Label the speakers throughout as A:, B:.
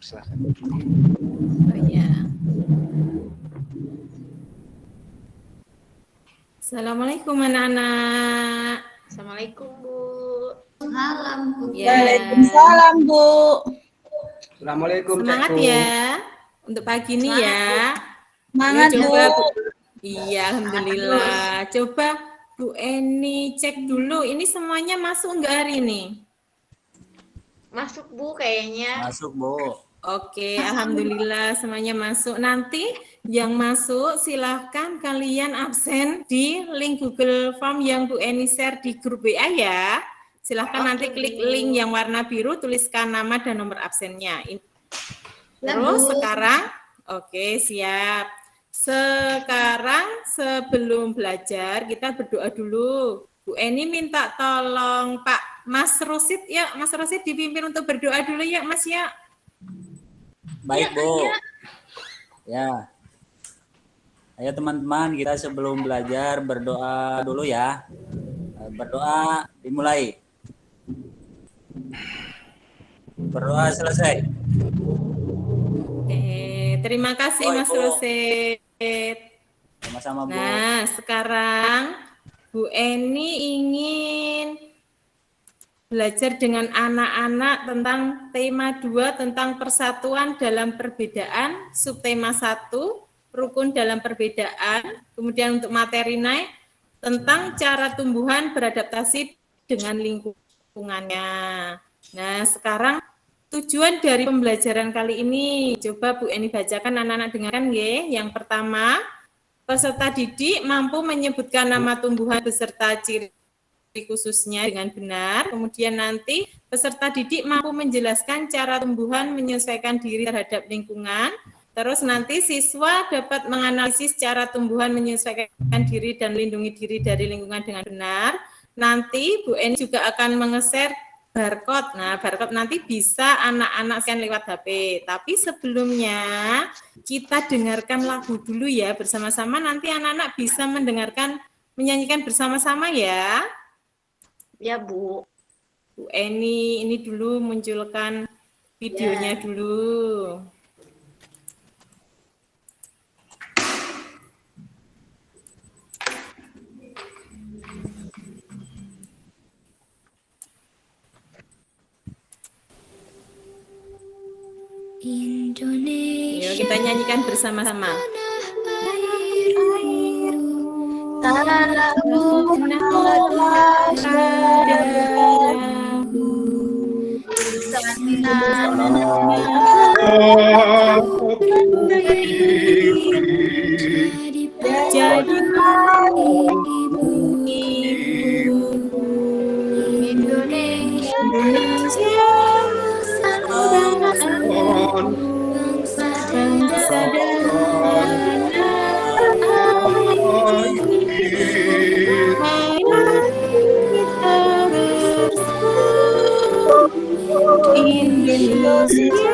A: Silakan.
B: Oh ya. Assalamualaikum anak-anak.
C: Assalamualaikum Bu.
D: Malam Bu.
B: Ya.
E: Waalaikumsalam Bu.
A: Assalamualaikum
B: Semangat
A: Cekku.
B: ya untuk pagi ini
C: Semangat,
B: ya.
E: Semangat
B: Yuk,
E: Bu.
B: coba Bu. Iya, alhamdulillah. Coba Bu Eni cek dulu. Ini semuanya masuk nggak hari ini?
C: Masuk Bu kayaknya.
F: Masuk, Bu.
B: Oke, alhamdulillah semuanya masuk. Nanti yang masuk silahkan kalian absen di link Google Form yang Bu Eni share di grup WA ya. Silahkan nanti
C: Oke,
B: klik
C: Bu.
B: link yang warna biru, tuliskan nama dan nomor absennya.
D: Ya,
B: Terus
D: Bu.
B: sekarang, oke siap. Sekarang sebelum belajar kita berdoa dulu. Bu Eni minta tolong Pak Mas Rosid ya, Mas Rosid dipimpin untuk berdoa dulu ya Mas ya.
F: Baik, Bu. Ya. Ayo teman-teman, kita sebelum belajar berdoa dulu ya. Berdoa dimulai. Berdoa selesai.
B: Terima kasih
F: Oh,
B: Mas
F: Ibu.
B: Rosid.
F: Sama-sama, Bu.
B: Nah, sekarang Bu Eni ingin belajar dengan anak-anak tentang tema 2 tentang persatuan dalam perbedaan, subtema 1, rukun dalam perbedaan, kemudian untuk materi naik tentang cara tumbuhan beradaptasi dengan lingkungannya. Nah, sekarang tujuan dari pembelajaran kali ini, coba Bu Eni bacakan, anak-anak dengarkan ya. Yang pertama, peserta didik mampu menyebutkan nama tumbuhan beserta ciri khususnya dengan benar. Kemudian nanti peserta didik mampu menjelaskan cara tumbuhan menyesuaikan diri terhadap lingkungan. Terus nanti siswa dapat menganalisis cara tumbuhan menyesuaikan diri dan melindungi diri dari lingkungan dengan benar. Nanti Bu Eni juga akan menge-share barcode. Nah, barcode nanti bisa anak-anak scan lewat HP. Tapi sebelumnya kita dengarkan lagu dulu ya bersama-sama. Nanti anak-anak bisa menyanyikan bersama-sama ya.
C: Ya Bu.
B: Bu Eni, ini dulu munculkan videonya dulu.
D: Indonesia.
B: Yuk kita nyanyikan bersama-sama. Jadi Indonesia bangsa dan kita bersatu Indonesia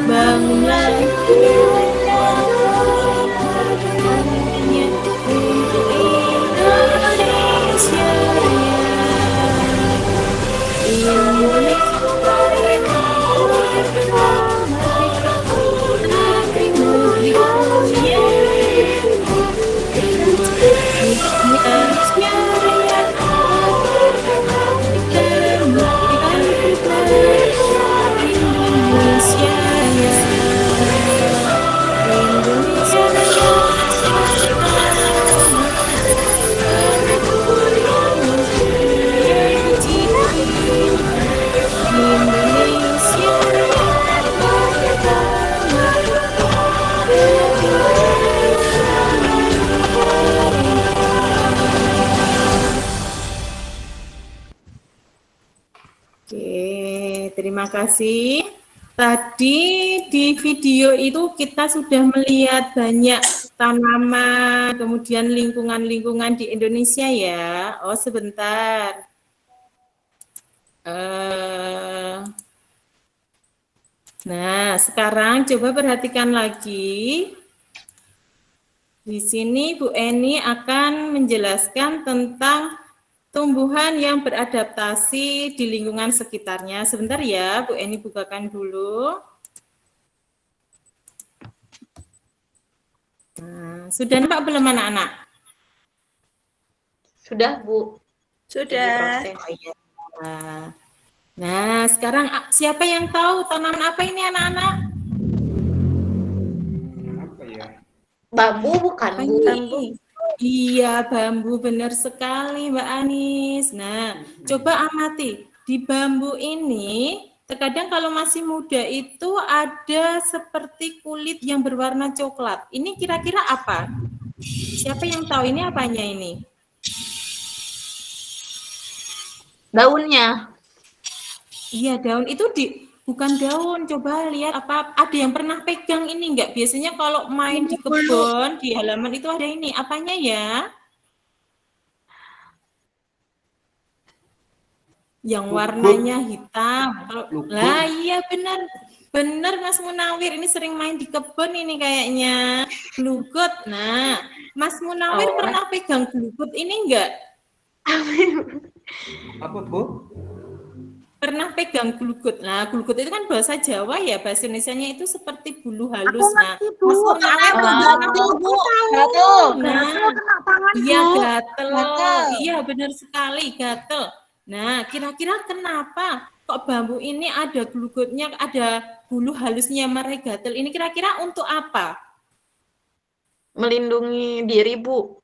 B: bangun lagi untuk Indonesia Oke, terima kasih. Tadi di video itu kita sudah melihat banyak tanaman, kemudian lingkungan-lingkungan di Indonesia ya. Oh, sebentar. Nah, sekarang coba perhatikan lagi. Di sini Bu Eni akan menjelaskan tentang tumbuhan yang beradaptasi di lingkungan sekitarnya. Sebentar ya, Bu Eni bukakan dulu. Nah, sudah nampak belum anak-anak?
C: Sudah, Bu.
D: Sudah.
C: Lagi proses.
B: Nah, sekarang siapa yang tahu tanaman apa ini anak-anak?
A: Apa ya?
C: Bambu bukan,
B: Apa
C: Bu?
B: ini? Iya, bambu, benar sekali Mbak Anis. Nah, coba amati. Di bambu ini, terkadang kalau masih muda itu ada seperti kulit yang berwarna coklat. Ini kira-kira apa? Siapa yang tahu ini apanya ini?
C: Daunnya.
B: Iya, daun itu bukan daun. Coba lihat apa ada yang pernah pegang ini enggak? Biasanya kalau main di kebun, di halaman itu ada ini. Apanya ya? Yang warnanya hitam. Lah iya benar. Benar Mas Munawir, ini sering main di kebun ini kayaknya. Glugut. Nah, Mas Munawir pernah pegang glugut ini enggak?
A: Apa, Bu?
B: Pernah pegang glugut. Nah, glugut itu kan bahasa Jawa ya, bahasa Indonesianya itu seperti bulu halus. Nah, Mas Munawir
E: Gatel.
B: Nah, iya gatel. Iya benar sekali gatel. Nah, kira-kira kenapa kok bambu ini ada glugutnya, ada bulu halusnya mereka gatel? Ini kira-kira untuk apa?
C: Melindungi diri, Bu.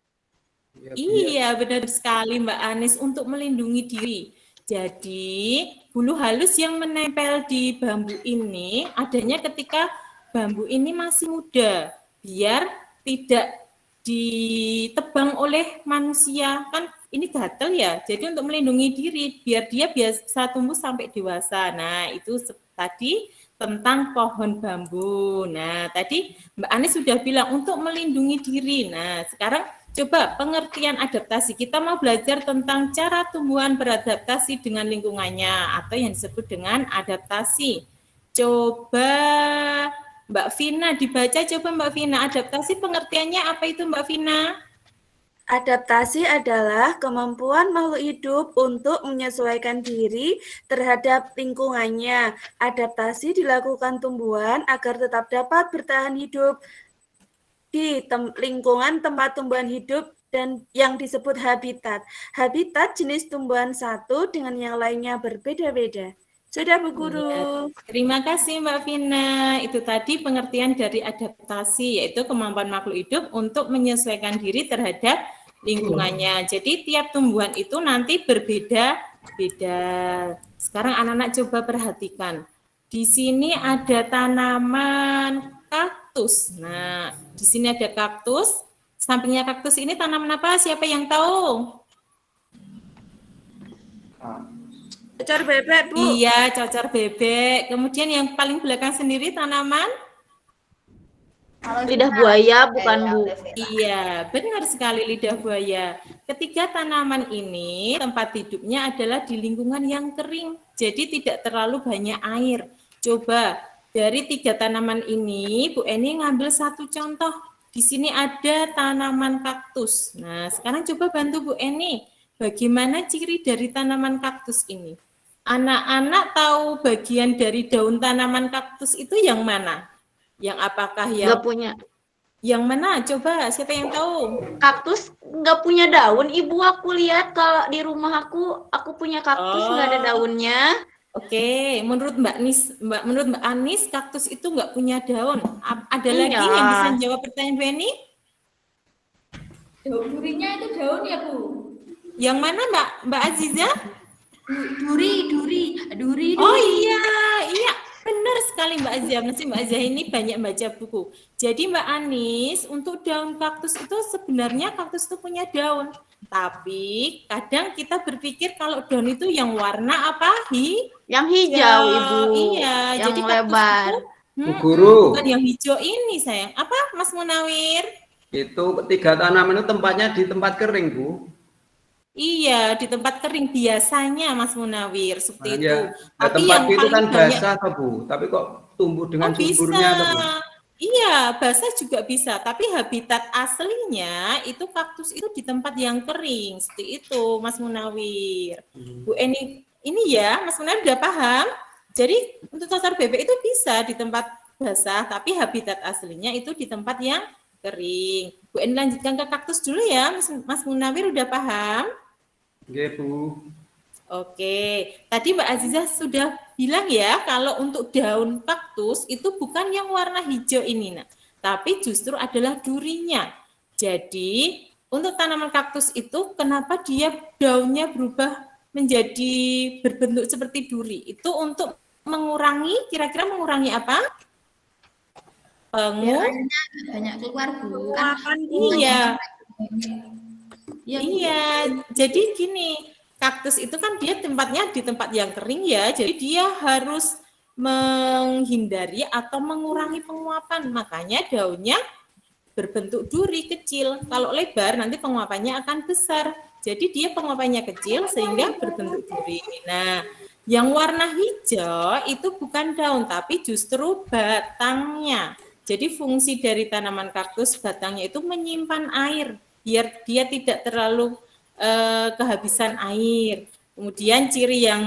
B: Iya, benar sekali Mbak Anis, untuk melindungi diri. Jadi, bulu halus yang menempel di bambu ini adanya ketika bambu ini masih muda, biar tidak ditebang oleh manusia. Kan ini gatel ya, jadi untuk melindungi diri, biar dia bisa tumbuh sampai dewasa. Nah, itu tadi tentang pohon bambu. Nah, tadi Mbak Anis sudah bilang untuk melindungi diri. Nah, sekarang coba pengertian adaptasi. Kita mau belajar tentang cara tumbuhan beradaptasi dengan lingkungannya atau yang disebut dengan adaptasi. Coba Mbak Vina dibaca, coba Mbak Vina, adaptasi pengertiannya apa itu Mbak Vina?
D: Adaptasi adalah kemampuan makhluk hidup untuk menyesuaikan diri terhadap lingkungannya. Adaptasi dilakukan tumbuhan agar tetap dapat bertahan hidup di lingkungan tempat tumbuhan hidup dan yang disebut habitat. Habitat jenis tumbuhan satu dengan yang lainnya berbeda-beda. Sudah, Bu Guru.
B: Terima kasih Mbak Vina. Itu tadi pengertian dari adaptasi, yaitu kemampuan makhluk hidup untuk menyesuaikan diri terhadap lingkungannya. Jadi tiap tumbuhan itu nanti berbeda-beda. Sekarang anak-anak coba perhatikan. Di sini ada tanaman kaktus. Nah, di sini ada kaktus. Sampingnya kaktus ini tanaman apa? Siapa yang tahu?
D: Cocor bebek, Bu.
B: Iya, cocor bebek. Kemudian yang paling belakang sendiri tanaman?
C: Lidah buaya bukan, Bu.
B: Iya, benar sekali lidah buaya. Ketiga tanaman ini tempat hidupnya adalah di lingkungan yang kering. Jadi tidak terlalu banyak air. Coba dari tiga tanaman ini, Bu Eni ngambil satu contoh. Di sini ada tanaman kaktus. Nah, sekarang coba bantu Bu Eni. Bagaimana ciri dari tanaman kaktus ini? Anak-anak tahu bagian dari daun tanaman kaktus itu yang mana? Yang apakah yang
C: Nggak punya.
B: Yang mana? Coba siapa yang tahu?
C: Kaktus nggak punya daun, Ibu. Aku lihat kalau di rumah aku punya kaktus nggak ada daunnya.
B: Oke, menurut menurut Mbak Anis, kaktus itu nggak punya daun. Ada
C: Iya.
B: lagi yang bisa jawab pertanyaan Bu Eni?
E: Durinya itu daun ya, Bu?
B: Yang mana Mbak Aziza?
E: Duri.
B: Oh iya, benar sekali Mbak Aziza. Mbak Aziza ini banyak baca buku. Jadi Mbak Anis, untuk daun kaktus itu sebenarnya kaktus itu punya daun. Tapi kadang kita berpikir kalau daun itu yang warna apa?
C: Yang hijau, Ibu.
B: Iya,
C: Yang
B: jadi
C: lebar.
A: Bu Guru,
B: bukan yang hijau ini sayang. Apa Mas Munawir?
A: itu tiga tanaman itu tempatnya di tempat kering, Bu.
B: Iya, di tempat kering biasanya Mas Munawir seperti itu.
A: Ya,
B: Tapi
A: tempat
B: yang
A: itu
B: paling
A: kan
B: banyak
A: basah, toh, Bu. Tapi kok tumbuh dengan
B: Oh, bisa.
A: suburnya atau Bu?
B: Iya, basah juga bisa. Tapi habitat aslinya itu kaktus itu di tempat yang kering. Seperti itu, Mas Munawir. Bu Eni, ini ya, Mas Munawir udah paham? Jadi untuk cacar bebek itu bisa di tempat basah, tapi habitat aslinya itu di tempat yang kering. Bu Eni lanjutkan ke kaktus dulu ya, Mas Munawir udah paham?
A: Nggih, Bu.
B: Oke, tadi Mbak Azizah sudah bilang ya kalau untuk daun kaktus itu bukan yang warna hijau ini, nah, tapi justru adalah durinya. Jadi untuk tanaman kaktus itu kenapa dia daunnya berubah menjadi berbentuk seperti duri? Itu untuk mengurangi, kira-kira mengurangi apa?
E: Airnya banyak keluar, Bu. Kan
B: Iya.
E: Iya,
B: Iya, jadi gini, kaktus itu kan dia tempatnya di tempat yang kering ya, jadi dia harus menghindari atau mengurangi penguapan, makanya daunnya berbentuk duri kecil. Kalau lebar nanti penguapannya akan besar. Jadi dia penguapannya kecil sehingga berbentuk duri. Nah, yang warna hijau itu bukan daun tapi justru batangnya. Jadi fungsi dari tanaman kaktus batangnya itu menyimpan air biar dia tidak terlalu kehabisan air. Kemudian ciri yang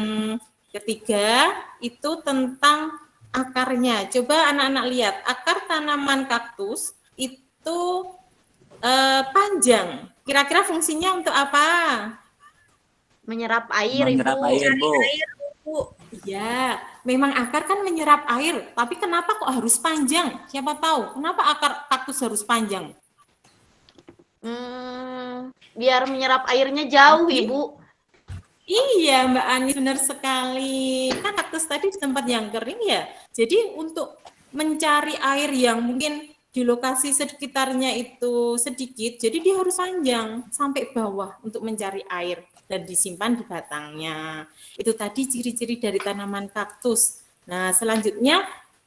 B: ketiga itu tentang akarnya. Coba anak-anak lihat, akar tanaman kaktus itu panjang. Kira-kira fungsinya untuk apa?
C: Menyerap air,
F: Menyerap
C: Ibu.
F: air, Bu.
B: Ya, memang akar kan menyerap air, tapi kenapa kok harus panjang? Siapa tahu kenapa akar kaktus harus panjang?
C: Biar menyerap airnya jauh, Ibu.
B: Iya, Mbak Ani, benar sekali. Kan kaktus tadi di tempat yang kering ya. Jadi untuk mencari air yang mungkin di lokasi sekitarnya itu sedikit, jadi dia harus panjang sampai bawah untuk mencari air dan disimpan di batangnya. Itu tadi ciri-ciri dari tanaman kaktus. Nah, selanjutnya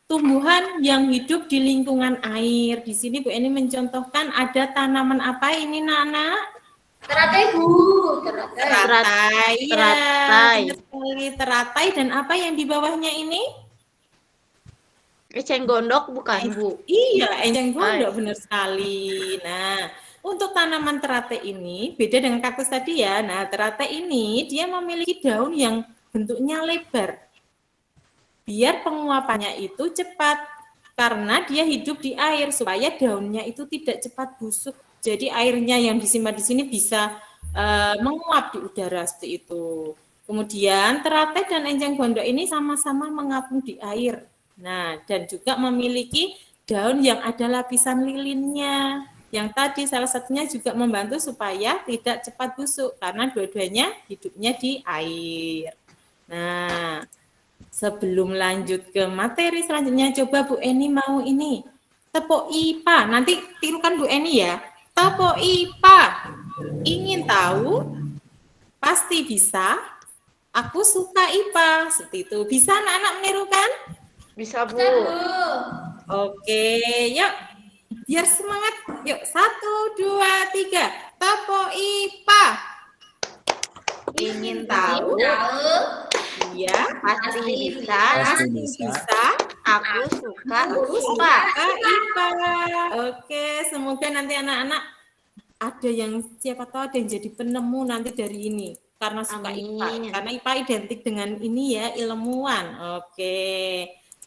B: tumbuhan yang hidup di lingkungan air. Di sini Bu Eni mencontohkan ada tanaman apa ini, Nana?
E: Teratai, Bu. Teratai.
B: Teratai. Ya,
C: Teratai.
B: benar sekali, teratai dan apa yang di bawahnya ini?
C: Eceng gondok bukan, Bu?
B: Iya, enceng gondok benar sekali. Nah, untuk tanaman teratai ini beda dengan kaktus tadi ya. Nah, teratai ini dia memiliki daun yang bentuknya lebar. Biar penguapannya itu cepat karena dia hidup di air supaya daunnya itu tidak cepat busuk. Jadi airnya yang disimpan di sini bisa menguap di udara seperti itu. Kemudian teratai dan enceng gondok ini sama-sama mengapung di air. Nah, dan juga memiliki daun yang ada lapisan lilinnya. Yang tadi salah satunya juga membantu supaya tidak cepat busuk karena dua-duanya hidupnya di air. Nah, sebelum lanjut ke materi selanjutnya, coba Bu Eni mau ini. Tepuk IPA, nanti tirukan Bu Eni ya. Tepuk IPA, ingin tahu? Pasti bisa. Aku suka IPA, seperti itu. Bisa anak-anak menirukan?
C: Bisa, Bu.
B: Oke, yuk. Biar semangat. Yuk, 1, 2, 3. Tepuk IPA. Ingin tahu? Iya,
C: Pasti bisa.
F: Pasti
B: pasti
F: bisa.
B: bisa.
C: Aku suka
B: Suka
C: IPA.
B: IPA. Oke, semoga nanti anak-anak ada yang siapa tahu ada yang jadi penemu nanti dari ini karena suka IPA.
C: Amin.
B: Karena IPA identik dengan ini ya, ilmuwan. Oke.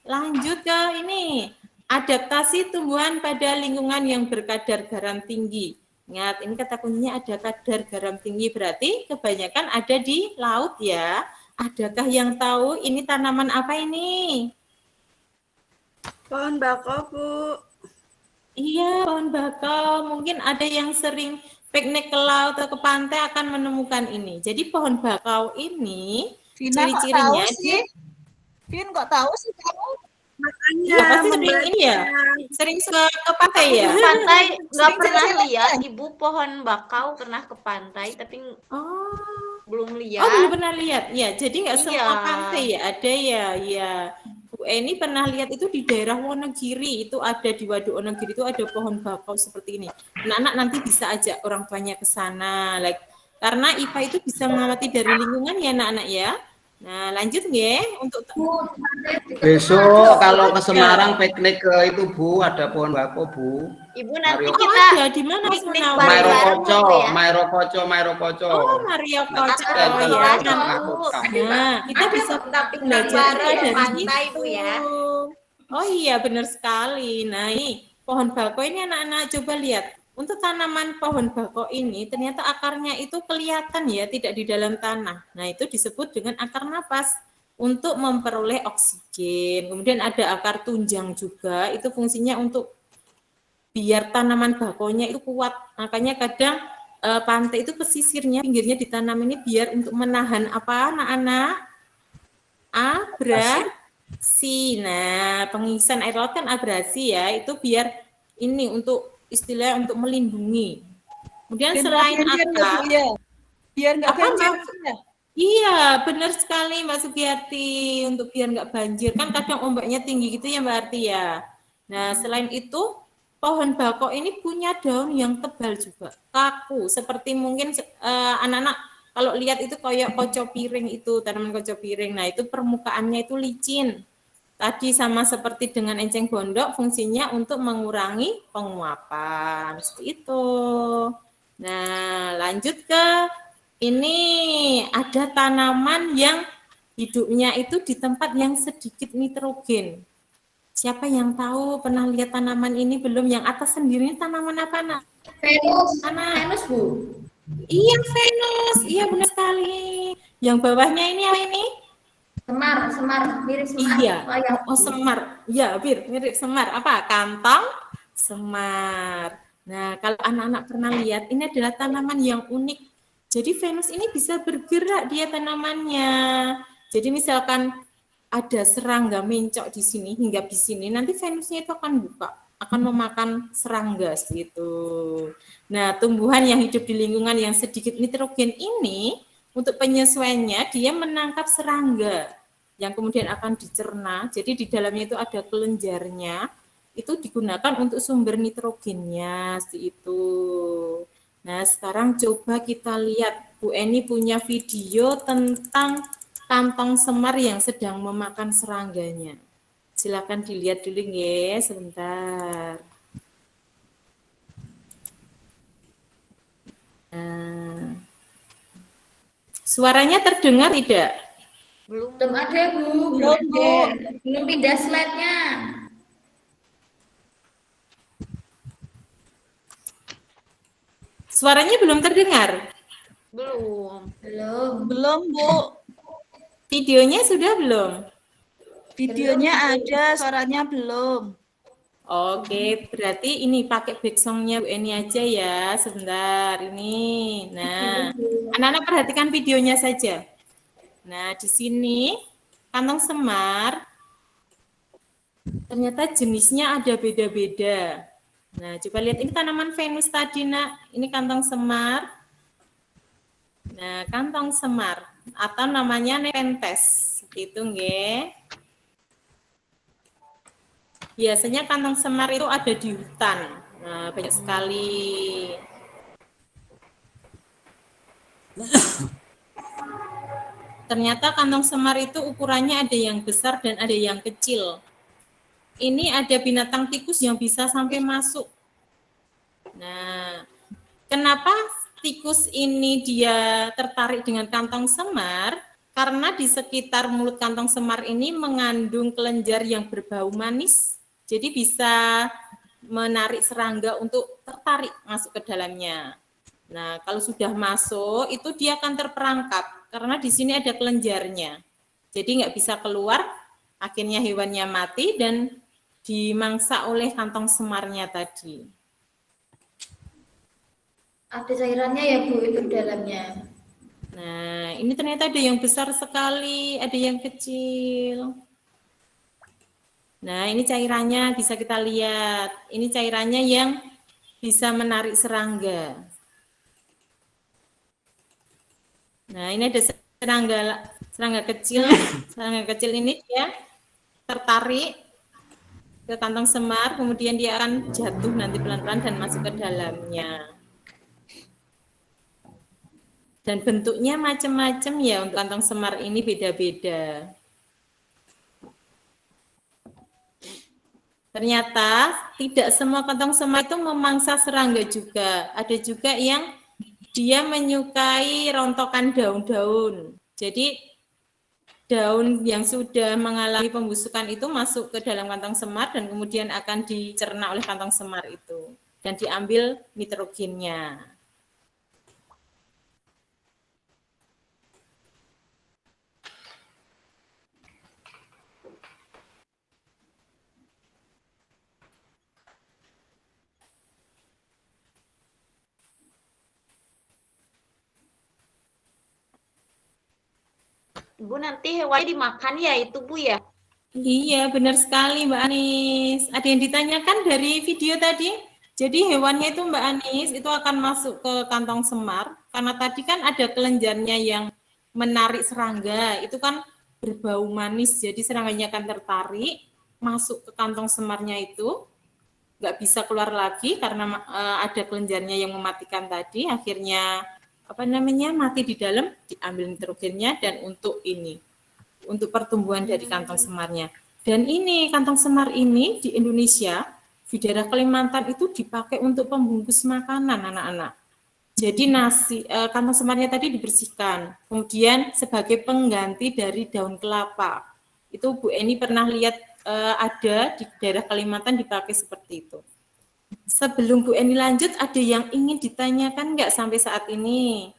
B: Lanjut ke ini. Adaptasi tumbuhan pada lingkungan yang berkadar garam tinggi. Ingat, ini kata kuncinya ada kadar garam tinggi, berarti kebanyakan ada di laut ya. Adakah yang tahu ini tanaman apa ini?
D: Pohon bakau, Bu.
B: Iya, pohon bakau. Mungkin ada yang sering piknik ke laut atau ke pantai akan menemukan ini. Jadi pohon bakau ini ciri-cirinya dia
E: Vin kok tahu sih kamu?
D: Makanya
B: ya, pasti sering ini ya, sering ke pantai ya.
C: Pantai nggak
E: Sering
C: pernah
E: jalan-jalan.
C: lihat, Ibu, pohon bakau pernah ke pantai tapi
B: Oh,
C: belum
B: oh
C: lihat.
B: belum pernah lihat. Ya, jadi nggak semua
C: Iya.
B: pantai ya ada ya. Ya, Bu Eni pernah lihat itu di daerah Wonogiri, itu ada di Waduk Wonogiri itu ada pohon bakau seperti ini. Anak-anak nanti bisa ajak orang tuanya ke sana, karena IPA itu bisa mengamati dari lingkungan ya anak-anak ya. Nah, lanjut nggih untuk
A: Besok kalau ke Semarang piknik ke itu Bu, ada pohon bako Bu.
C: Ibu nanti
A: Mario-
C: kita
B: ada di mana Mas
C: piknik
B: Munawar?
C: bareng.
A: Mairo Koco.
B: Oh, Mario Koco
C: Akan
B: ya.
C: kelas,
B: Nah,
C: Bu.
B: kita bisa
E: tapi
B: belajar
C: bareng
B: dari
C: pantai,
B: situ.
C: Bu, ya.
B: Oh iya, benar sekali. Nah, ini pohon bako ini anak-anak coba lihat. Untuk tanaman pohon bako ini ternyata akarnya itu kelihatan ya, tidak di dalam tanah. Nah, itu disebut dengan akar napas untuk memperoleh oksigen. Kemudian ada akar tunjang juga, itu fungsinya untuk biar tanaman bakonya itu kuat. Makanya kadang pantai itu pesisirnya, pinggirnya ditanam ini biar untuk menahan apa anak-anak? Abrasi. Nah, pengisian air laut kan abrasi ya, itu biar ini untuk istilah untuk melindungi. Kemudian selain akar,
E: biar nggak
B: apa,
E: banjir.
B: Mbak? Iya, benar sekali Mbak Sugiyati, untuk biar nggak banjir. Kan kadang ombaknya tinggi gitu ya Mbak Arti ya. Nah, selain itu, pohon bako ini punya daun yang tebal juga, kaku. Seperti mungkin anak-anak kalau lihat itu kayak koco piring itu, tanaman koco piring. Nah, itu permukaannya itu licin. Tadi sama seperti dengan enceng gondok, fungsinya untuk mengurangi penguapan. Seperti itu. Nah, lanjut ke ini ada tanaman yang hidupnya itu di tempat yang sedikit nitrogen. Siapa yang tahu pernah lihat tanaman ini belum? Yang atas sendiri tanaman apa, Nak?
E: Venus, Bu.
B: Iya, Venus. Iya, benar sekali. Yang bawahnya ini apa ini?
E: Semar, mirip semar.
B: Iya. Oh, semar. Iya, mirip semar. Apa? Kantong semar. Nah, kalau anak-anak pernah lihat, ini adalah tanaman yang unik. Jadi Venus ini bisa bergerak dia tanamannya. Jadi misalkan ada serangga mencok di sini hingga di sini, nanti Venusnya itu akan buka, akan memakan serangga gitu. Nah, tumbuhan yang hidup di lingkungan yang sedikit nitrogen ini untuk penyesuaiannya dia menangkap serangga yang kemudian akan dicerna. Jadi di dalamnya itu ada kelenjarnya, itu digunakan untuk sumber nitrogennya seperti itu. Nah, sekarang coba kita lihat, Bu Eni punya video tentang kantong semar yang sedang memakan serangganya. Silakan dilihat dulu ya, sebentar. Nah, suaranya terdengar tidak?
C: Belum.
E: Belum ada, Bu. Belum pindah slide-nya.
B: Suaranya belum terdengar?
C: Belum, Bu.
B: Videonya sudah belum?
G: Videonya ada, suaranya belum.
B: Oke, berarti ini pakai backsound-nya Bu Eni aja ya, sebentar ini. Nah, anak-anak perhatikan videonya saja. Nah, di sini kantong semar ternyata jenisnya ada beda-beda. Nah, coba lihat ini tanaman Venus tadi, Nak. Ini kantong semar. Nah, kantong semar atau namanya Nepenthes. Itu nggih. Biasanya kantong semar itu ada di hutan. Nah, banyak sekali. Ternyata kantong semar itu ukurannya ada yang besar dan ada yang kecil. Ini ada binatang tikus yang bisa sampai masuk. Nah, kenapa tikus ini dia tertarik dengan kantong semar? Karena di sekitar mulut kantong semar ini mengandung kelenjar yang berbau manis. Jadi bisa menarik serangga untuk tertarik masuk ke dalamnya. Nah, kalau sudah masuk, itu dia akan terperangkap. Karena di sini ada kelenjarnya. Jadi nggak bisa keluar, akhirnya hewannya mati dan dimangsa oleh kantong semarnya tadi.
E: Ada cairannya ya, Bu, itu di dalamnya.
B: Nah, ini ternyata ada yang besar sekali, ada yang kecil. Nah, ini cairannya bisa kita lihat. Ini cairannya yang bisa menarik serangga. Nah, ini ada serangga kecil. Serangga kecil ini dia tertarik ke kantong semar, kemudian dia akan jatuh nanti pelan-pelan dan masuk ke dalamnya. Dan bentuknya macam-macam ya, untuk kantong semar ini beda-beda. Ternyata tidak semua kantong semar itu memangsa serangga juga. Ada juga yang dia menyukai rontokan daun-daun. Jadi daun yang sudah mengalami pembusukan itu masuk ke dalam kantong semar dan kemudian akan dicerna oleh kantong semar itu. Dan diambil nitrogennya.
C: Bu, nanti hewannya dimakan ya itu, Bu ya?
B: Iya, benar sekali Mbak Anis. Ada yang ditanyakan dari video tadi? Jadi hewannya itu Mbak Anis itu akan masuk ke kantong semar karena tadi kan ada kelenjarnya yang menarik serangga. Itu kan berbau manis, jadi serangganya akan tertarik masuk ke kantong semarnya itu. Nggak bisa keluar lagi karena ada kelenjarnya yang mematikan tadi. Akhirnya mati di dalam, diambil nitrogennya dan untuk pertumbuhan dari kantong semarnya. Dan ini kantong semar ini di Indonesia, di daerah Kalimantan itu dipakai untuk pembungkus makanan anak-anak. Jadi kantong semarnya tadi dibersihkan, kemudian sebagai pengganti dari daun kelapa. Itu Bu Eni pernah lihat ada di daerah Kalimantan dipakai seperti itu. Sebelum Bu Eni lanjut, ada yang ingin ditanyakan nggak sampai saat ini?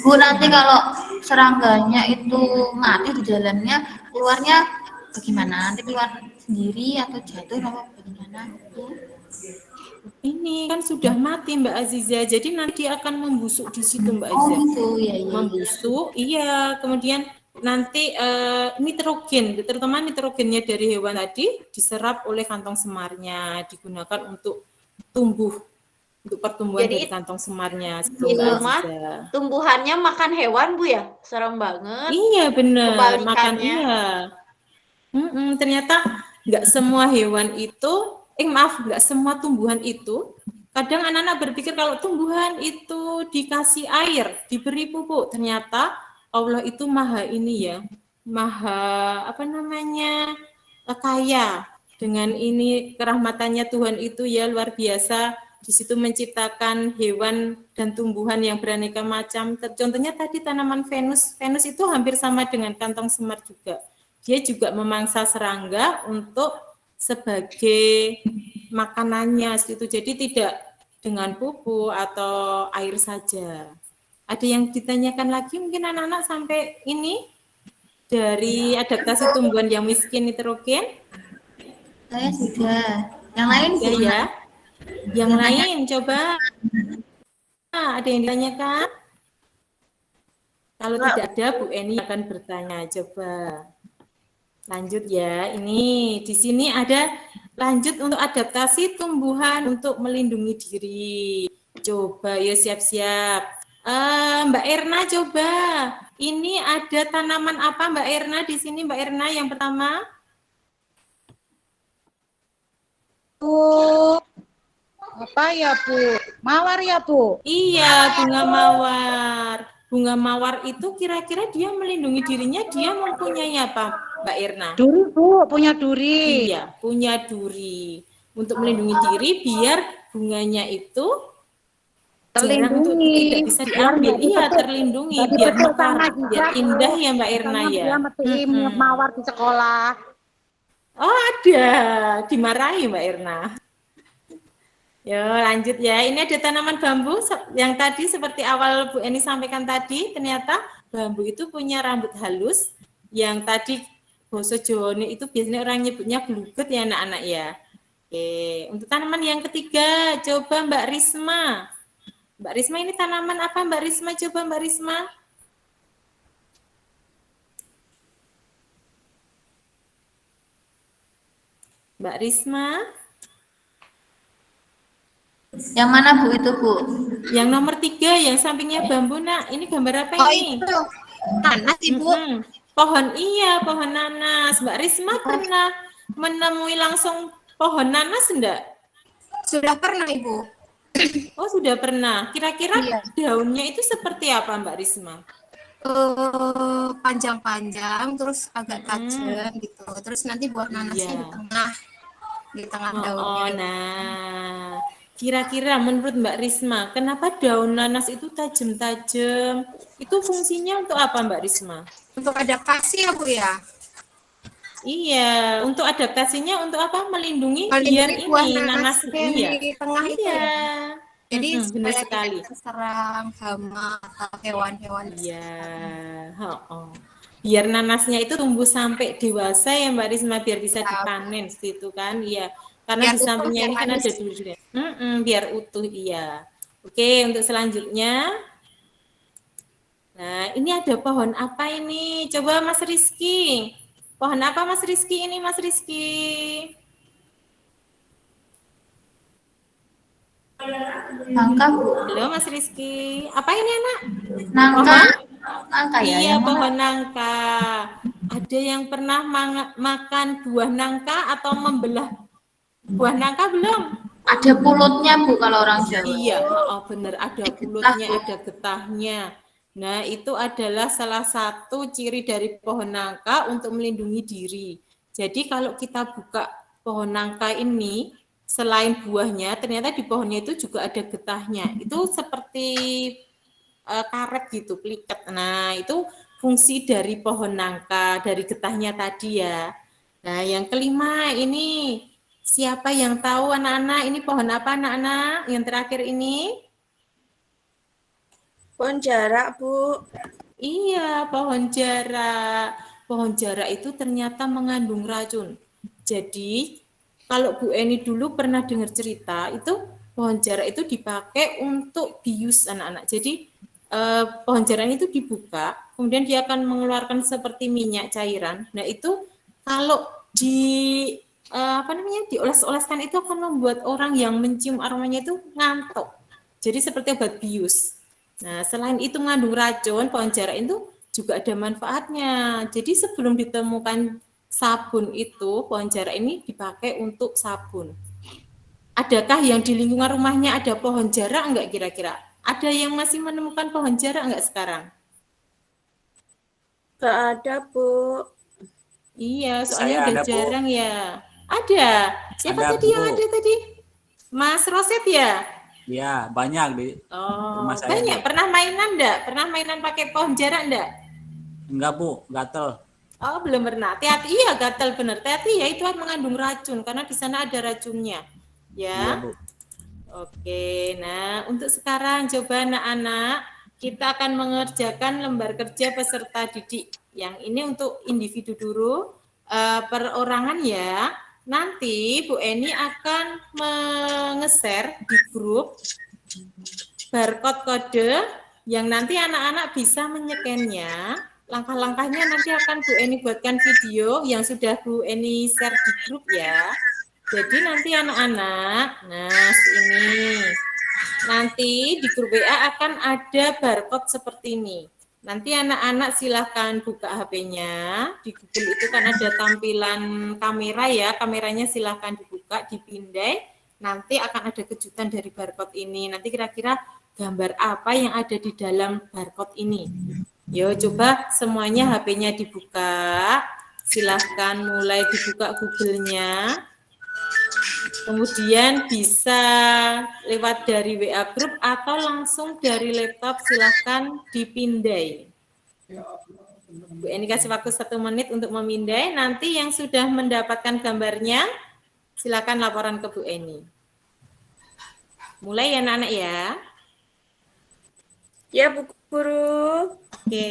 E: Bu, nanti kalau serangganya itu mati di dalamnya, keluarnya bagaimana? Nanti keluar sendiri atau jatuh atau bagaimana? Bu?
B: Ini kan sudah mati Mbak Aziza, jadi nanti akan membusuk di situ Mbak
E: Oh
B: Aziza.
E: gitu, ya.
B: Membusuk, iya. Kemudian nanti nitrogen, terutama nitrogennya dari hewan tadi diserap oleh kantong semarnya, digunakan untuk untuk pertumbuhan
C: Jadi,
B: dari kantong semarnya.
C: Di rumah tumbuhannya makan hewan, Bu ya? Serem banget.
B: Iya benar, makan
C: Kebalikannya.
B: iya. Ternyata nggak semua hewan itu, nggak semua tumbuhan itu. Kadang anak-anak berpikir kalau tumbuhan itu dikasih air, diberi pupuk, ternyata Allah itu maha ini ya, maha kaya. Dengan ini kerahmatannya Tuhan itu ya luar biasa. Di situ menciptakan hewan dan tumbuhan yang beraneka macam. Contohnya tadi tanaman Venus. Venus itu hampir sama dengan kantong semar juga. Dia juga memangsa serangga untuk sebagai makanannya. Jadi tidak dengan pupuk atau air saja. Ada yang ditanyakan lagi mungkin anak-anak sampai ini dari adaptasi tumbuhan yang miskin nitrogen?
E: Saya sudah. Yang lain
B: ya. Yang lain coba. Ada yang ditanyakan? Kalau tidak ada, Bu Eni akan bertanya. Coba lanjut ya. Ini di sini ada lanjut untuk adaptasi tumbuhan untuk melindungi diri. Coba ya siap-siap. Mbak Erna coba. Ini ada tanaman apa Mbak Erna di sini Mbak Erna yang pertama?
H: Bu, apa ya Bu? Mawar ya Bu?
B: Iya, bunga mawar. Bunga mawar itu kira-kira dia melindungi dirinya, dia mempunyai apa, Mbak Irna?
H: Duri Bu, punya duri.
B: Iya, punya duri. Untuk melindungi diri biar bunganya itu jarang untuk tidak bisa diambil. Iya, terlindungi biar mekar, biar indah ya Mbak Irna ya.
H: Dia mati mawar di sekolah.
B: Oh ada, dimarahi Mbak Irna. Yo lanjut ya, ini ada tanaman bambu yang tadi seperti awal Bu Eni sampaikan tadi, ternyata bambu itu punya rambut halus, yang tadi basa Jawa itu biasanya orang nyebutnya glugut ya anak-anak ya. Oke, untuk tanaman yang ketiga, coba Mbak Risma. Mbak Risma ini tanaman apa Mbak Risma? Coba Mbak Risma. Mbak Risma.
E: Yang mana Bu itu Bu?
B: Yang nomor 3, yang sampingnya bambu nak. Ini gambar apa ini?
E: Itu nanas Ibu.
B: Pohon pohon nanas. Mbak Risma pernah menemui langsung pohon nanas enggak?
E: Sudah pernah Ibu.
B: Oh, sudah pernah. Kira-kira
I: Iya.
B: daunnya itu seperti apa, Mbak Risma?
I: Panjang-panjang, terus agak tajam gitu. Terus nanti buat nanasnya di tengah daunnya.
B: Oh, nah, kira-kira menurut Mbak Risma, kenapa daun nanas itu tajam-tajam? Itu fungsinya untuk apa, Mbak Risma?
I: Untuk adaptasi ya Bu ya.
B: Iya, untuk adaptasinya untuk apa? Melindungi
I: Melindungi
B: biar
I: buah
B: ini
I: nanas
B: nanas
I: yang
B: iya.
I: di tengah itu
B: Iya.
I: ya. Jadi
B: benar
I: supaya
B: sekali.
I: tidak terserang hama atau hewan-hewan.
B: Iya, biar nanasnya itu tumbuh sampai dewasa ya Mbak Risma, biar bisa dipanen situ kan, iya. Karena
I: Biar
B: di sampingnya
I: utuh,
B: ini kan
I: biar
B: ada
I: manis.
B: dulu biar utuh, iya. Oke, untuk selanjutnya, nah ini ada pohon apa ini? Coba Mas Rizky. Pohon apa Mas Rizky ini, Mas Rizky?
E: Nangka Bu.
B: Halo Mas Rizky. Apa ini anak?
E: Nangka.
B: Pohon?
E: Nangka ya.
B: Iya,
E: yang mana?
B: pohon nangka. Ada yang pernah makan buah nangka atau membelah buah nangka belum?
E: Ada pulutnya Bu kalau orang Jawa.
B: Iya, benar, ada pulutnya, ada getahnya. Nah, itu adalah salah satu ciri dari pohon nangka untuk melindungi diri. Jadi kalau kita buka pohon nangka ini, selain buahnya, ternyata di pohonnya itu juga ada getahnya. Itu seperti karet gitu, pelikat. Nah, itu fungsi dari pohon nangka, dari getahnya tadi ya. Nah, yang kelima ini, siapa yang tahu anak-anak, ini pohon apa anak-anak? Yang terakhir ini?
D: Pohon jarak, Bu.
B: Iya, pohon jarak. Pohon jarak itu ternyata mengandung racun. Jadi, kalau Bu Eni dulu pernah dengar cerita, itu pohon jarak itu dipakai untuk bius anak-anak. Jadi, pohon jarak itu dibuka, kemudian dia akan mengeluarkan seperti minyak cairan. Nah, itu kalau dioles-oleskan itu akan membuat orang yang mencium aromanya itu ngantuk. Jadi seperti obat bius. Nah, selain itu mengandung racun, pohon jarak itu juga ada manfaatnya. Jadi sebelum ditemukan sabun itu, pohon jarak ini dipakai untuk sabun. Adakah yang di lingkungan rumahnya ada pohon jarak enggak kira-kira? Ada yang masih menemukan pohon jarak enggak sekarang?
D: Nggak ada, Bu.
B: Iya,
F: Saya
B: soalnya udah
F: ada, Bu.
B: jarang ya. Ada. Siapa
F: Ada,
B: tadi yang
F: Bu.
B: ada tadi? Mas Roset ya?
F: Ya, banyak di
B: Oh,
F: rumah saya.
B: banyak.
F: Bu.
B: Pernah mainan enggak? Pernah mainan pakai pohon jarak enggak?
F: Enggak Bu, gatel.
B: Oh, belum pernah. Hati-hati, iya gatal benar. Hati-hati ya, itu mengandung racun karena di sana ada racunnya.
F: Iya
B: Ya.
F: Bu.
B: Oke, nah untuk sekarang coba anak-anak kita akan mengerjakan lembar kerja peserta didik. Yang ini untuk individu dulu, perorangan ya. Nanti Bu Eni akan nge-share di grup barcode kode yang nanti anak-anak bisa menyekennya. Langkah-langkahnya nanti akan Bu Eni buatkan video yang sudah Bu Eni share di grup ya. Jadi nanti anak-anak, nah ini, nanti di grup WA akan ada barcode seperti ini. Nanti anak-anak silahkan buka HP-nya, di Google itu kan ada tampilan kamera ya, kameranya silahkan dibuka, dipindai, nanti akan ada kejutan dari barcode ini. Nanti kira-kira gambar apa yang ada di dalam barcode ini. Yo, coba semuanya HP-nya dibuka, silahkan mulai dibuka Google-nya. Kemudian bisa lewat dari WA group atau langsung dari laptop, silahkan dipindai. Bu Eni kasih waktu 1 menit untuk memindai. Nanti yang sudah mendapatkan gambarnya, silahkan laporan ke Bu Eni. Mulai ya anak-anak ya.
D: Ya, Bu Guru.
B: Oke,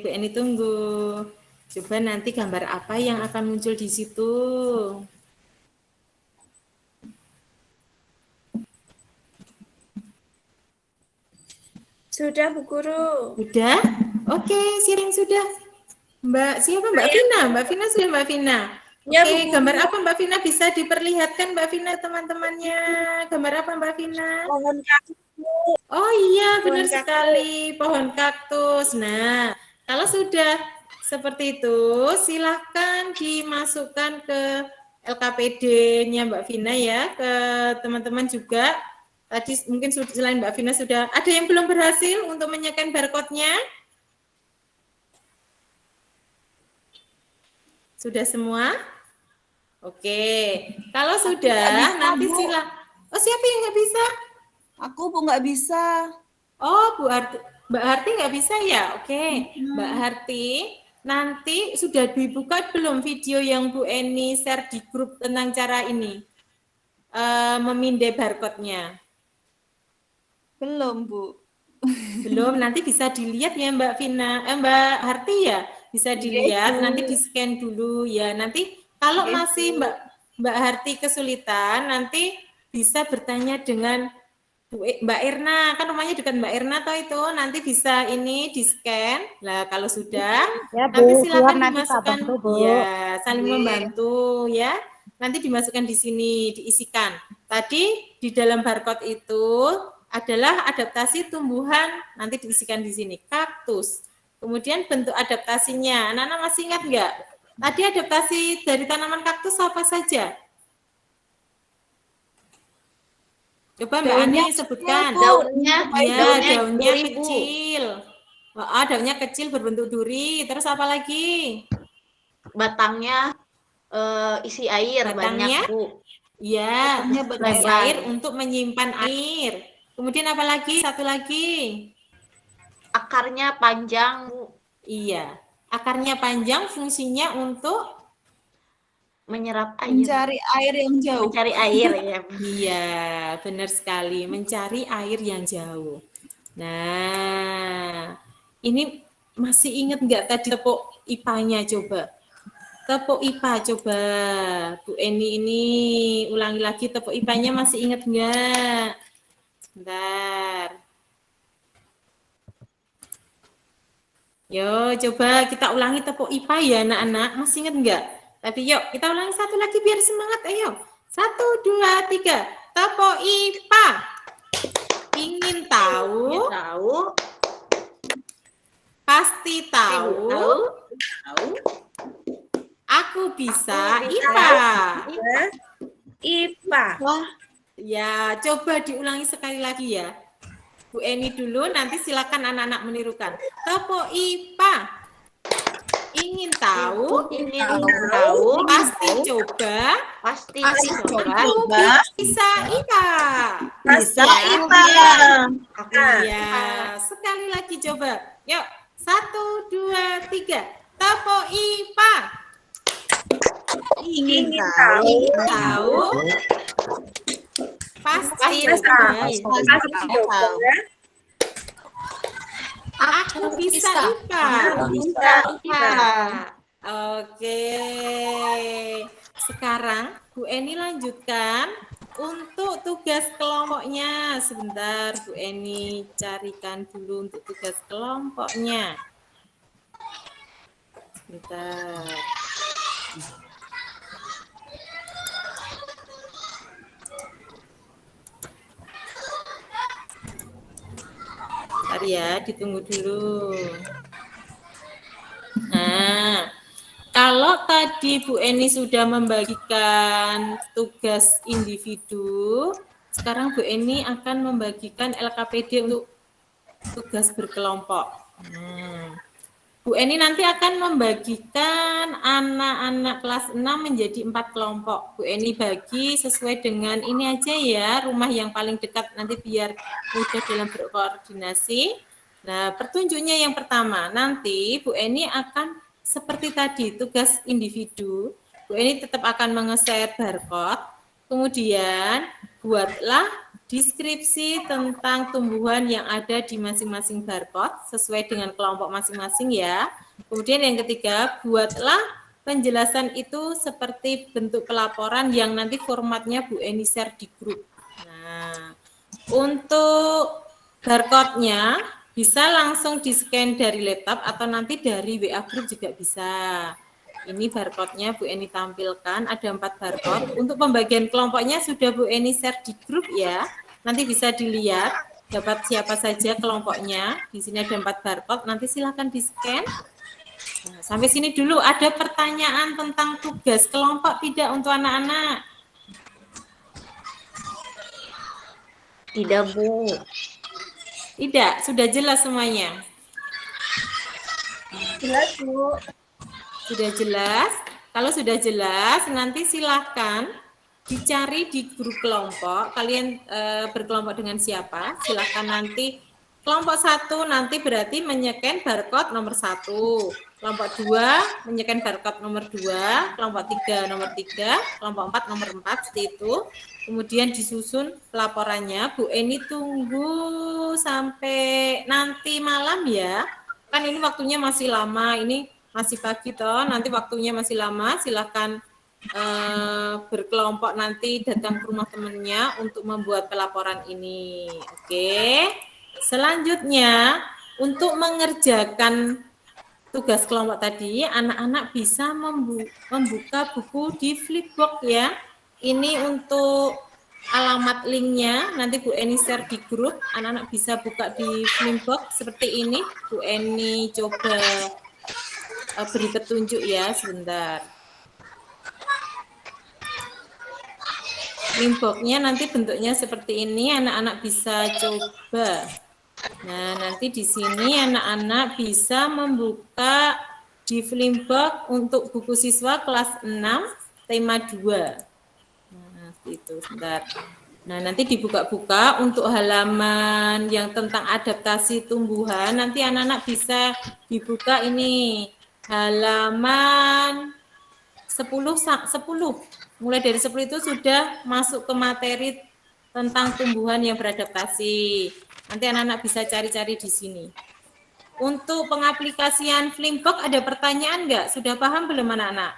B: Bu Eni tunggu. Coba nanti gambar apa yang akan muncul di situ.
D: Sudah, Bu Guru.
B: Sudah? Oke, sharing sudah. Mbak, siapa Mbak Vina? Mbak Vina sudah Mbak Vina.
D: Ya,
B: Oke,
D: Bu Guru.
B: gambar apa Mbak Vina bisa diperlihatkan Mbak Vina teman-temannya? Gambar apa Mbak Vina?
D: Pohon kaktus.
B: Oh iya, benar
D: Pohon kaktus.
B: sekali, pohon kaktus. Nah, kalau sudah seperti itu, silahkan dimasukkan ke LKPD-nya Mbak Vina ya, ke teman-teman juga. Tadi mungkin selain Mbak Vina sudah, ada yang belum berhasil untuk menyekan barcode-nya? Sudah semua? Oke, kalau sudah nanti silakan. Oh, siapa yang nggak bisa?
G: Aku Bu nggak bisa.
B: Oh, Mbak Harti nggak bisa ya? Oke, Mbak Harti, nanti sudah dibuka belum video yang Bu Eni share di grup tentang cara ini? Memindai barcode-nya.
G: Belum, Bu.
B: Belum, nanti bisa dilihat ya Mbak Vina, Mbak Harti ya, bisa dilihat, nanti di-scan dulu ya. Nanti kalau masih Mbak Harti kesulitan, nanti bisa bertanya dengan Mbak Irna, kan rumahnya dekat Mbak Irna toh itu, nanti bisa ini di-scan. Lah kalau sudah,
H: Ya, Bu,
B: nanti silakan
H: nanti
B: dimasukkan,
H: tak bantu, Bu.
B: ya saling membantu ya. Nanti dimasukkan di sini, diisikan. Tadi di dalam barcode itu adalah adaptasi tumbuhan, nanti diisikan di sini, kaktus. Kemudian bentuk adaptasinya, anak-anak masih ingat nggak? Tadi adaptasi dari tanaman kaktus apa saja? Coba Mbak Ani sebutkan.
C: Daunnya,
B: Ya, daunnya
C: duri, Bu.
B: kecil. Daunnya kecil berbentuk duri. Terus apa lagi?
C: Batangnya isi air
B: Batangnya?
C: banyak, Bu.
B: Ya,
C: Batangnya
B: isi
C: lebar.
B: air untuk menyimpan air. Kemudian apa lagi? Satu lagi.
C: Akarnya panjang, Bu.
B: Iya. Akarnya panjang, fungsinya untuk
C: Menyerap air.
G: Mencari air yang jauh.
C: Mencari air ya.
B: iya, benar sekali. Mencari air yang jauh. Nah, ini masih ingat nggak tadi tepuk IPA-nya coba? Tepuk IPA coba. Bu Eni ini ulangi lagi tepuk IPA-nya masih ingat nggak? Sebentar. Yo, coba kita ulangi tepuk IPA ya anak-anak. Masih ingat nggak? Tapi yuk, kita ulangi satu lagi biar semangat. Ayo. 1, 2, 3. Tepuk IPA. Ingin tahu?
C: Tahu.
B: Pasti tahu.
C: Tahu.
B: Aku bisa
C: Aku bisa.
B: IPA.
D: IPA.
B: Ya, coba diulangi sekali lagi ya. Bu Eni dulu, nanti silakan anak-anak menirukan. Tepuk IPA. Ingin tahu?
C: Ingin tahu.
B: Pasti coba.
C: Pasti
I: coba.
B: Aku bisa IPA.
D: Bisa IPA.
C: Aku
B: Ya, sekali lagi coba. Yuk, 1, 2, 3. Tepuk IPA.
D: Ingin tahu.
B: Tahu? Pasti
C: Pasti
B: coba.
D: Coba.
B: Aku bisa IPA.
C: bisa IPA.
B: Oke. Sekarang Bu Eni lanjutkan untuk tugas kelompoknya. Sebentar Bu Eni carikan dulu untuk tugas kelompoknya. Sebentar. Bentar ya, ditunggu dulu. Nah, kalau tadi Bu Eni sudah membagikan tugas individu, sekarang Bu Eni akan membagikan LKPD untuk tugas berkelompok. Bu Eni nanti akan membagikan anak-anak kelas 6 menjadi 4 kelompok. Bu Eni bagi sesuai dengan ini aja ya, rumah yang paling dekat nanti biar mudah dalam berkoordinasi. Nah, petunjuknya yang pertama, nanti Bu Eni akan seperti tadi, tugas individu. Bu Eni tetap akan menge-share barcode, kemudian buatlah deskripsi tentang tumbuhan yang ada di masing-masing barcode sesuai dengan kelompok masing-masing ya. Kemudian yang ketiga, buatlah penjelasan itu seperti bentuk pelaporan yang nanti formatnya Bu Eni share di grup. Nah, untuk barcode-nya bisa langsung di-scan dari laptop atau nanti dari WA group juga bisa. Ini barcode-nya Bu Eni tampilkan, ada 4 barcode. Untuk pembagian kelompoknya sudah Bu Eni share di grup ya. Nanti bisa dilihat dapat siapa saja kelompoknya. Di sini ada 4 barcode, nanti silahkan di-scan. Nah, sampai sini dulu, ada pertanyaan tentang tugas kelompok tidak untuk anak-anak?
C: Tidak, Bu.
B: Tidak, sudah jelas semuanya.
D: Jelas, Bu.
B: Sudah jelas? Kalau sudah jelas, nanti silahkan dicari di grup kelompok. Kalian berkelompok dengan siapa? Silahkan nanti kelompok 1 nanti berarti menyeken barcode nomor 1. Kelompok 2 menyeken barcode nomor 2. Kelompok 3 nomor 3. Kelompok 4 nomor 4, seperti itu. Kemudian disusun pelaporannya. Bu Eni tunggu sampai nanti malam ya. Kan ini waktunya masih lama. Ini masih pagi toh, nanti waktunya masih lama, silahkan berkelompok nanti datang ke rumah temannya untuk membuat pelaporan ini. Oke. Selanjutnya, untuk mengerjakan tugas kelompok tadi, anak-anak bisa membuka buku di Flipboard ya. Ini untuk alamat linknya, nanti Bu Eni share di grup, anak-anak bisa buka di Flipboard seperti ini. Bu Eni coba beri petunjuk ya, sebentar. Linkbox-nya nanti bentuknya seperti ini, anak-anak bisa coba. Nah, nanti di sini anak-anak bisa membuka di Flipboard untuk buku siswa kelas 6, tema 2. Nah, itu sebentar. Nah, nanti dibuka-buka untuk halaman yang tentang adaptasi tumbuhan, nanti anak-anak bisa dibuka ini. Halaman 10. Mulai dari 10 itu sudah masuk ke materi tentang tumbuhan yang beradaptasi. Nanti anak-anak bisa cari-cari di sini. Untuk pengaplikasian Flipboard ada pertanyaan enggak? Sudah paham belum anak-anak?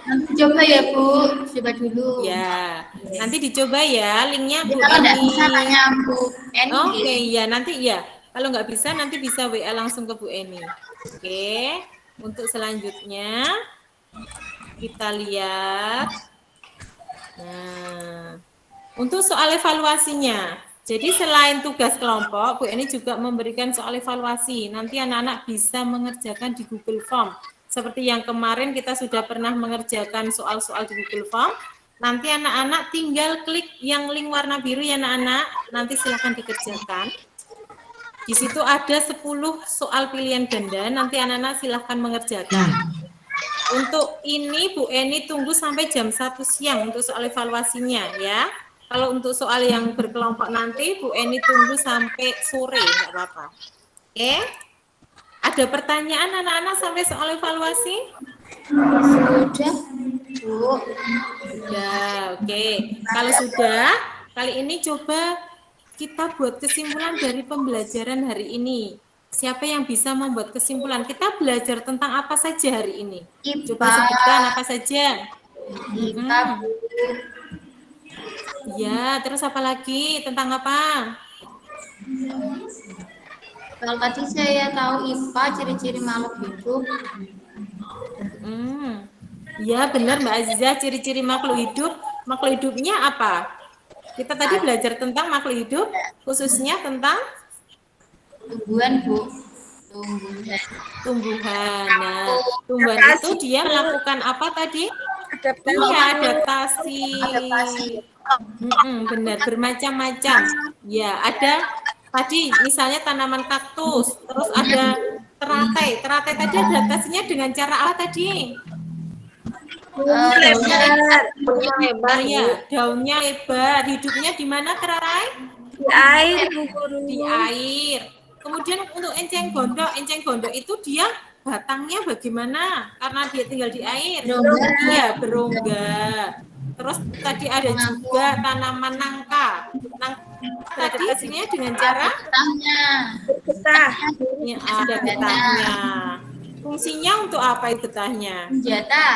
E: Nanti coba ya Bu, coba dulu.
B: Ya, nanti dicoba ya, linknya Bu
E: Kalau nggak
B: Eni.
E: bisa tanya Bu Eni.
B: Oke, ya nanti ya. Kalau nggak bisa nanti bisa WA langsung ke Bu Eni. Oke, untuk selanjutnya kita lihat. Nah, untuk soal evaluasinya. Jadi selain tugas kelompok, Bu Eni juga memberikan soal evaluasi. Nanti anak-anak bisa mengerjakan di Google Form. Seperti yang kemarin kita sudah pernah mengerjakan soal-soal di Google Form. Nanti anak-anak tinggal klik yang link warna biru ya anak-anak. Nanti silakan dikerjakan. Di situ ada 10 soal pilihan ganda, nanti anak-anak silahkan mengerjakan. Untuk ini Bu Eni tunggu sampai jam 1 siang untuk soal evaluasinya ya. Kalau untuk soal yang berkelompok nanti Bu Eni tunggu sampai sore, enggak apa-apa. Oke? Ada pertanyaan anak-anak sampai soal evaluasi?
E: Sudah Bu.
B: Sudah, oke. Kalau sudah, kali ini coba kita buat kesimpulan dari pembelajaran hari ini. Siapa yang bisa membuat kesimpulan? Kita belajar tentang apa saja hari ini? Coba sebutkan apa saja.
E: IPA Bu.
B: Ya, terus apa lagi? Tentang apa?
E: Kalau tadi saya tahu IPA ciri-ciri makhluk hidup.
B: Ya, benar Mbak Aziza, ciri-ciri makhluk hidup. Makhluk hidupnya apa? Kita tadi belajar tentang makhluk hidup, khususnya tentang
E: Tumbuhan Bu.
B: Tumbuhan. Nah, tumbuhan itu dia melakukan apa tadi? Iya, adaptasi. Benar, bermacam-macam. Ya, ada tadi misalnya tanaman kaktus, terus ada teratai. Teratai tadi adaptasinya dengan cara apa tadi?
C: Daunnya lebar.
B: Ya, daunnya lebar. Hidupnya di mana teratai?
D: Di air, Bu Guru.
B: Di air. Kemudian untuk enceng gondok itu dia batangnya bagaimana? Karena dia tinggal di air. Iya, berongga. Terus tadi ada juga tanaman nangka. Tadi hasilnya dengan cara
D: Getah.
B: ya, ada getahnya. Fungsinya untuk apa itu getahnya?
E: Senjata.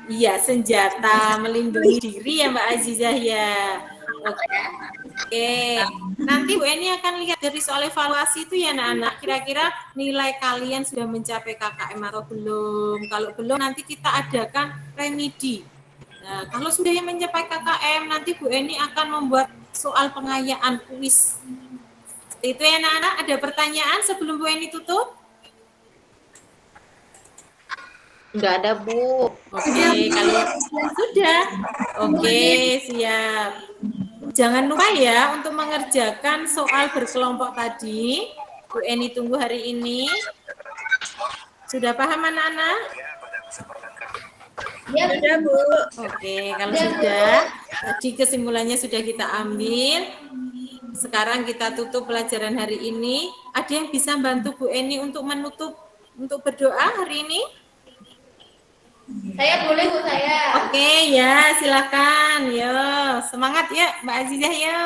B: Iya, senjata melindungi diri ya Mbak Azizah ya. Oke. Nanti Bu Eni akan lihat dari soal evaluasi itu ya anak-anak. Kira-kira nilai kalian sudah mencapai KKM atau belum? Kalau belum nanti kita adakan remedi. Nah, kalau sudah yang mencapai KKM nanti Bu Eni akan membuat soal pengayaan kuis. Itu ya anak-anak. Ada pertanyaan sebelum Bu Eni tutup?
C: Enggak ada, Bu.
B: Oke, kalau sudah. Oke, siap. Jangan lupa ya untuk mengerjakan soal berkelompok tadi. Bu Eni tunggu hari ini. Sudah paham anak-anak?
E: Ya,
D: Sudah, Bu.
B: Oke, kalau sudah, tadi kesimpulannya sudah kita ambil. Sekarang kita tutup pelajaran hari ini. Ada yang bisa bantu Bu Eni untuk menutup, untuk berdoa hari ini?
E: saya boleh Bu saya.
B: Oke, ya silakan. Yo, semangat ya Mbak Azizah yo.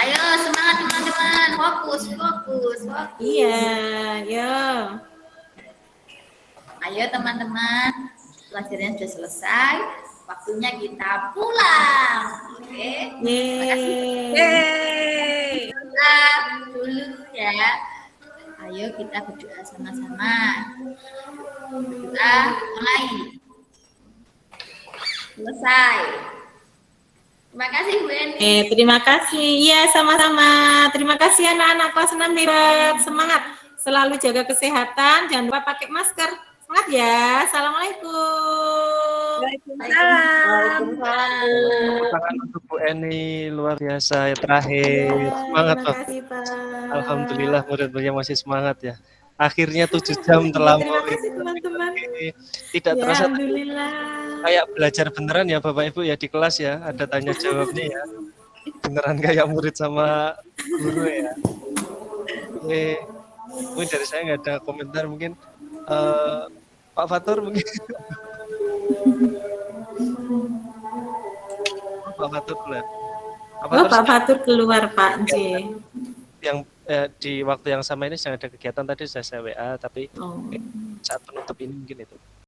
E: Ayo semangat teman-teman, fokus.
B: Iya, yo.
E: Ayo teman-teman, pelajarannya sudah selesai. Waktunya kita pulang. Oke.
B: Yeay.
E: Kita dulu ya. Ayo kita berdoa sama-sama. Kita mulai. Selesai. Terima kasih Bu Eni.
B: Terima kasih. Iya, sama-sama. Terima kasih anak-anak kelas 6 hebat. Semangat. Selalu jaga kesehatan. Jangan lupa pakai masker. Semangat ya. Assalamualaikum.
D: Waalaikumsalam.
J: Tangan untuk Bu Eni luar biasa ya, terakhir. Semangat
B: Terima
J: Pak.
B: kasih, Pak.
J: Alhamdulillah murid-muridnya masih semangat ya. Akhirnya 7 jam terlampau.
B: Terima kasih teman-teman.
J: Tidak
B: Ya,
J: terasa
B: alhamdulillah.
J: kayak belajar beneran ya Bapak Ibu ya di kelas ya. Ada tanya jawabnya ya. Beneran kayak murid sama guru ya. Oke. Mungkin dari saya nggak ada komentar mungkin. Pak Fatur mungkin. Pak Fatur keluar.
B: Pak Fatur keluar Pak J.
J: Yang di waktu yang sama ini sedang ada kegiatan tadi sudah saya WA tapi
B: Oh.
J: saat penutup ini mungkin itu.